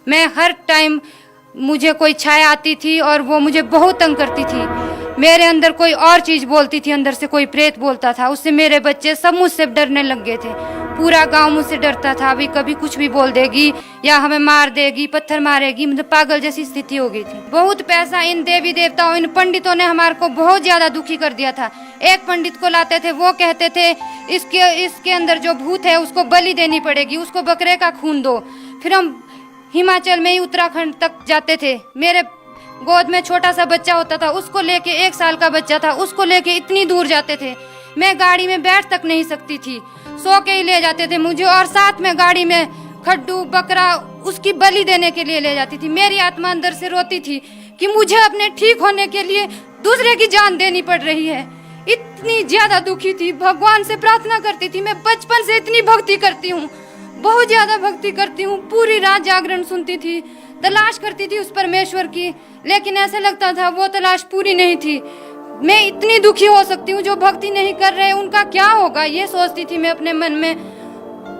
मैं हर टाइम मुझे कोई छाया आती थी और वो मुझे बहुत तंग करती थी। मेरे अंदर कोई और चीज़ बोलती थी, अंदर से कोई प्रेत बोलता था, उससे मेरे बच्चे सब मुझसे डरने लग गए थे। पूरा गांव मुझसे डरता था, अभी कभी कुछ भी बोल देगी या हमें मार देगी, पत्थर मारेगी, मतलब पागल जैसी स्थिति हो गई थी। बहुत पैसा इन देवी देवताओं, इन पंडितों ने हमारे को बहुत ज्यादा दुखी कर दिया था। एक पंडित को लाते थे, वो कहते थे इसके अंदर जो भूत है उसको बलि देनी पड़ेगी, उसको बकरे का खून दो। फिर हम हिमाचल में ही उत्तराखंड तक जाते थे। मेरे गोद में छोटा सा बच्चा होता था, उसको लेके 1 साल का बच्चा था, उसको लेके इतनी दूर जाते थे। मैं गाड़ी में बैठ तक नहीं सकती थी, सो के ही ले जाते थे मुझे, और साथ में गाड़ी में खड्डू बकरा उसकी बलि देने के लिए ले जाती थी। मेरी आत्मा अंदर से रोती थी कि मुझे अपने ठीक होने के लिए दूसरे की जान देनी पड़ रही है। इतनी ज्यादा दुखी थी, भगवान से प्रार्थना करती थी। मैं बचपन से इतनी भक्ति करती हूँ, बहुत ज्यादा भक्ति करती हूँ। पूरी रात जागरण सुनती थी, तलाश करती थी उस परमेश्वर की, लेकिन ऐसे लगता था वो तलाश पूरी नहीं थी। मैं इतनी दुखी हो सकती हूँ, जो भक्ति नहीं कर रहे उनका क्या होगा, ये सोचती थी मैं अपने मन में।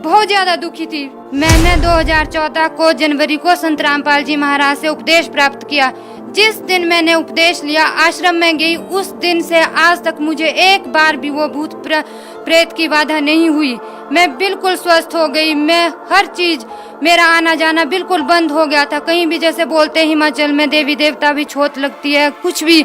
बहुत ज्यादा दुखी थी। मैंने 2014 को जनवरी को संत रामपाल जी महाराज से उपदेश प्राप्त किया। जिस दिन मैंने उपदेश लिया, आश्रम में गई, उस दिन से आज तक मुझे एक बार भी वो भूत प्रेत की बाधा नहीं हुई। मैं बिल्कुल स्वस्थ हो गई। मैं हर चीज, मेरा आना जाना बिल्कुल बंद हो गया था। कहीं भी जैसे बोलते हिमाचल में देवी देवता भी छोट लगती है, कुछ भी,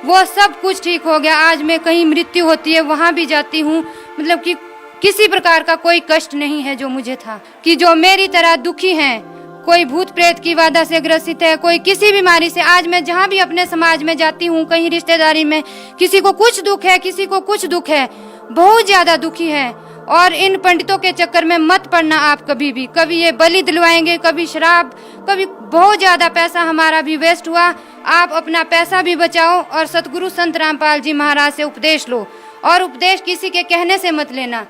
वो सब कुछ ठीक हो गया। आज मैं कहीं मृत्यु होती है वहां भी जाती हूँ, मतलब कि किसी प्रकार का कोई कष्ट नहीं है जो मुझे था। कि जो मेरी तरह दुखी हैं, कोई भूत प्रेत की बाधा से ग्रसित है, कोई किसी बीमारी से, आज मैं जहाँ भी अपने समाज में जाती हूँ, कहीं रिश्तेदारी में, किसी को कुछ दुख है, किसी को कुछ दुख है, बहुत ज्यादा दुखी है। और इन पंडितों के चक्कर में मत पड़ना आप कभी भी। कभी ये बलि दिलवाएंगे, कभी शराब, कभी बहुत ज्यादा पैसा हमारा भी वेस्ट हुआ। आप अपना पैसा भी बचाओ और सतगुरु संत रामपाल जी महाराज से उपदेश लो। और उपदेश किसी के कहने से मत लेना।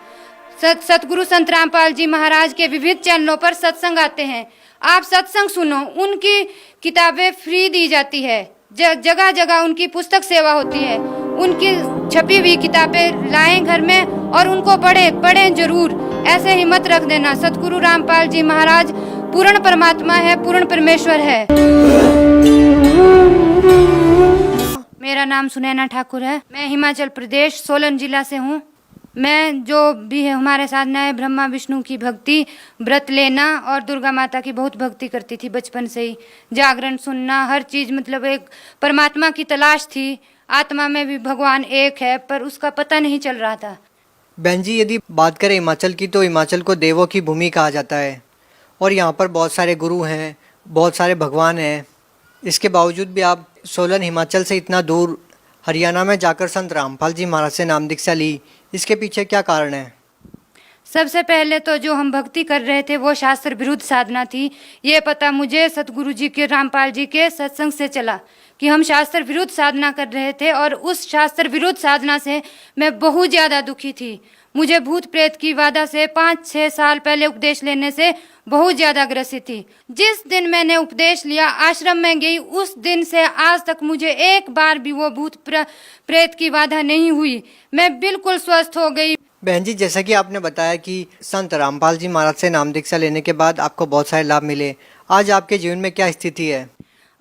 सतगुरु संत रामपाल जी महाराज के विविध चैनलों पर सत्संग आते हैं, आप सत्संग सुनो। उनकी किताबें फ्री दी जाती है, जगह जगह उनकी पुस्तक सेवा होती है। उनकी छपी हुई किताबें लाएं घर में और उनको पढ़ें जरूर। ऐसे ही मत रख देना। सतगुरु रामपाल जी महाराज पूर्ण परमात्मा है, पूर्ण परमेश्वर है। मेरा नाम सुनैना ठाकुर है। मैं हिमाचल प्रदेश सोलन जिला से हूँ। मैं जो भी है हमारे साधना है, ब्रह्मा विष्णु की भक्ति, व्रत लेना और दुर्गा माता की बहुत भक्ति करती थी बचपन से ही। जागरण सुनना, हर चीज, मतलब एक परमात्मा की तलाश थी। आत्मा में भी भगवान एक है, पर उसका पता नहीं चल रहा था। बहन जी, यदि बात करें हिमाचल की, तो हिमाचल को देवों की भूमि कहा जाता है और यहाँ पर बहुत सारे गुरु हैं, बहुत सारे भगवान हैं। इसके बावजूद भी आप सोलन हिमाचल से इतना दूर हरियाणा में जाकर संत रामपाल जी महाराज से नाम दीक्षा ली, इसके पीछे क्या कारण है? सबसे पहले तो जो हम भक्ति कर रहे थे वो शास्त्र विरुद्ध साधना थी। ये पता मुझे सतगुरु जी के, रामपाल जी के सत्संग से चला कि हम शास्त्र विरुद्ध साधना कर रहे थे, और उस शास्त्र विरुद्ध साधना से मैं बहुत ज़्यादा दुखी थी। मुझे भूत प्रेत की बाधा से 5-6 साल पहले उपदेश लेने से बहुत ज्यादा ग्रसित थी। जिस दिन मैंने उपदेश लिया, आश्रम में गई, उस दिन से आज तक मुझे एक बार भी वो भूत प्रेत की बाधा नहीं हुई। मैं बिल्कुल स्वस्थ हो गई। बहन जी, जैसा कि आपने बताया कि संत रामपाल जी महाराज से नाम दीक्षा लेने के बाद आपको बहुत सारे लाभ मिले, आज आपके जीवन में क्या स्थिति है?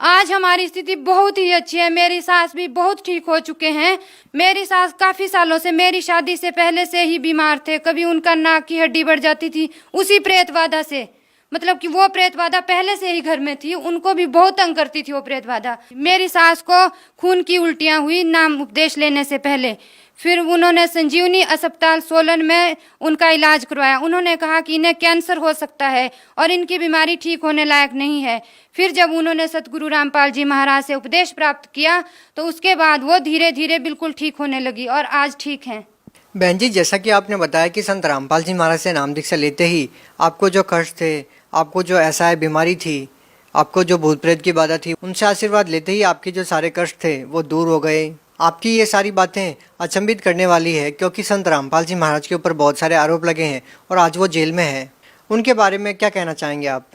आज हमारी स्थिति बहुत ही अच्छी है। मेरी सास भी बहुत ठीक हो चुके हैं। मेरी सास काफी सालों से, मेरी शादी से पहले से ही बीमार थे। कभी उनका नाक की हड्डी बढ़ जाती थी उसी प्रेत बाधा से, मतलब कि वो प्रेत बाधा पहले से ही घर में थी। उनको भी बहुत तंग करती थी वो प्रेत बाधा। मेरी सास को खून की उल्टियां हुई नाम उपदेश लेने से पहले। फिर उन्होंने संजीवनी अस्पताल सोलन में उनका इलाज करवाया। उन्होंने कहा कि इन्हें कैंसर हो सकता है और इनकी बीमारी ठीक होने लायक नहीं है। फिर जब उन्होंने सतगुरु रामपाल जी महाराज से उपदेश प्राप्त किया, तो उसके बाद वो धीरे धीरे बिल्कुल ठीक होने लगी और आज ठीक हैं। बहन जी, जैसा कि आपने बताया कि संत रामपाल जी महाराज से नाम दीक्षा लेते ही आपको जो कष्ट थे, आपको जो ऐसा है बीमारी थी, आपको जो भूत प्रेत की बाधा थी, उनसे आशीर्वाद लेते ही आपके जो सारे कष्ट थे वो दूर हो गए। आपकी ये सारी बातें अचंभित करने वाली है, क्योंकि संत रामपाल जी महाराज के ऊपर बहुत सारे आरोप लगे हैं और आज वो जेल में है। उनके बारे में क्या कहना चाहेंगे आप?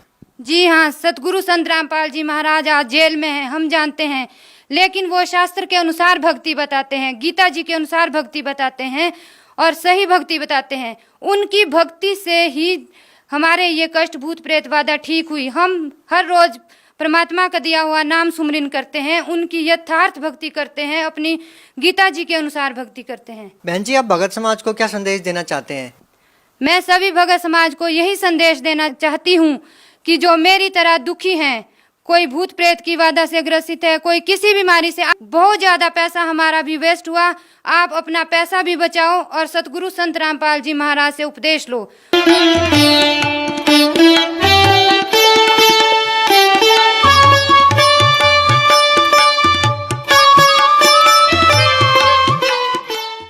जी हाँ, सतगुरु संत रामपाल जी महाराज आज जेल में हैं, हम जानते हैं, लेकिन वो शास्त्र के अनुसार भक्ति बताते हैं, गीता जी के अनुसार भक्ति बताते हैं और सही भक्ति बताते हैं। उनकी भक्ति से ही हमारे ये कष्ट भूत प्रेत बाधा ठीक हुई। हम हर रोज परमात्मा का दिया हुआ नाम सुमरन करते हैं, उनकी यथार्थ भक्ति करते हैं, अपनी गीता जी के अनुसार भक्ति करते हैं। बहन जी, आप भगत समाज को क्या संदेश देना चाहते हैं? मैं सभी भगत समाज को यही संदेश देना चाहती हूँ कि जो मेरी तरह दुखी हैं, कोई भूत प्रेत की बाधा से ग्रसित है, कोई किसी बीमारी से, बहुत ज्यादा पैसा हमारा भी वेस्ट हुआ, आप अपना पैसा भी बचाओ और सतगुरु संत रामपाल जी महाराज से उपदेश लो।